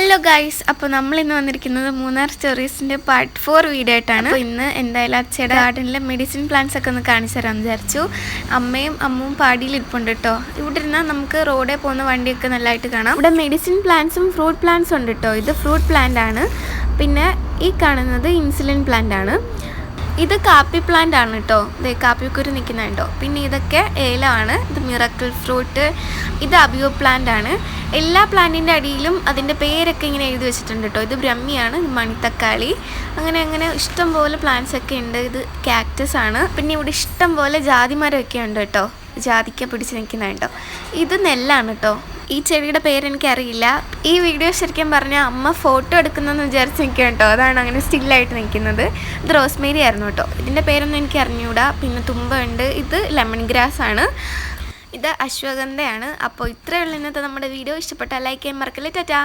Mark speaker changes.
Speaker 1: Hello guys, അപ്പോൾ നമ്മൾ ഇന്ന് വന്നിരിക്കുന്നത് മൂന്നാർ സ്റ്റോറീസിൻ്റെ പാർട്ട് 4 വീഡിയോ ആയിട്ടാണ്. അപ്പോൾ ഇന്ന് എന്തായാലും അച്ഛയുടെ ഗാർഡനിലെ മെഡിസിൻ പ്ലാന്റ്സ് ഒക്കെ ഒന്ന് കാണിച്ചു തരാമെന്ന് വിചാരിച്ചു. അമ്മയും അമ്മും പാടിയിലിരിപ്പുണ്ട് കേട്ടോ. ഇവിടെ ഇരുന്നാൽ നമുക്ക് റോഡിൽ പോകുന്ന വണ്ടിയൊക്കെ നല്ലതായിട്ട് കാണാം. ഇവിടെ മെഡിസിൻ പ്ലാന്റ്സും ഫ്രൂട്ട് പ്ലാന്റ്സും ഉണ്ട് കേട്ടോ. ഇത് ഫ്രൂട്ട് പ്ലാന്റ് ആണ്. പിന്നെ ഈ കാണുന്നത് ഇൻസുലിൻ പ്ലാന്റ് ആണ്. ഇത് കാപ്പി പ്ലാന്റ് ആണ് കേട്ടോ. ഇത് കാപ്പിക്കുരു നിൽക്കുന്നുണ്ടോ. പിന്നെ ഇതൊക്കെ ഏലമാണ്. ഇത് മിറക്കിൾ ഫ്രൂട്ട്. ഇത് അബിയോ പ്ലാന്റ് ആണ്. എല്ലാ പ്ലാന്റിൻ്റെ അടിയിലും അതിൻ്റെ പേരൊക്കെ ഇങ്ങനെ എഴുതി വെച്ചിട്ടുണ്ട് കേട്ടോ. ഇത് ബ്രഹ്മിയാണ്. ഇത് മണിത്തക്കാളി. അങ്ങനെ ഇഷ്ടം പോലെ പ്ലാന്റ്സ് ഒക്കെ ഉണ്ട്. ഇത് കാക്ടസ് ആണ്. പിന്നെ ഇവിടെ ഇഷ്ടം പോലെ ജാതിമരമൊക്കെ ഉണ്ട് കേട്ടോ. ജാതിക്ക പിടിച്ച് നിൽക്കുന്നുണ്ടോ. ഇത് നെല്ലാണ് കേട്ടോ. ഈ ചെടിയുടെ പേരെനിക്കറിയില്ല. ഈ വീഡിയോ ശരിക്കും പറഞ്ഞാൽ അമ്മ ഫോട്ടോ എടുക്കുന്നതെന്ന് വിചാരിച്ച് നിൽക്കുക കേട്ടോ. അതാണ് അങ്ങനെ സ്റ്റില്ലായിട്ട് നിൽക്കുന്നത്. ഇത് റോസ്മേരി ആയിരുന്നു കേട്ടോ. ഇതിൻ്റെ പേരൊന്നും എനിക്ക് അറിഞ്ഞുകൂടാ. പിന്നെ തുമ്പ ഉണ്ട്. ഇത് ലെമൺ ഗ്രാസ് ആണ്. ഇത് അശ്വഗന്ധയാണ്. അപ്പോൾ ഇത്രയുള്ള ഇന്നത്തെ നമ്മുടെ വീഡിയോ. ഇഷ്ടപ്പെട്ടാൽ ലൈക്ക് ചെയ്യാൻ മറക്കല്ലേ. ടാറ്റാ.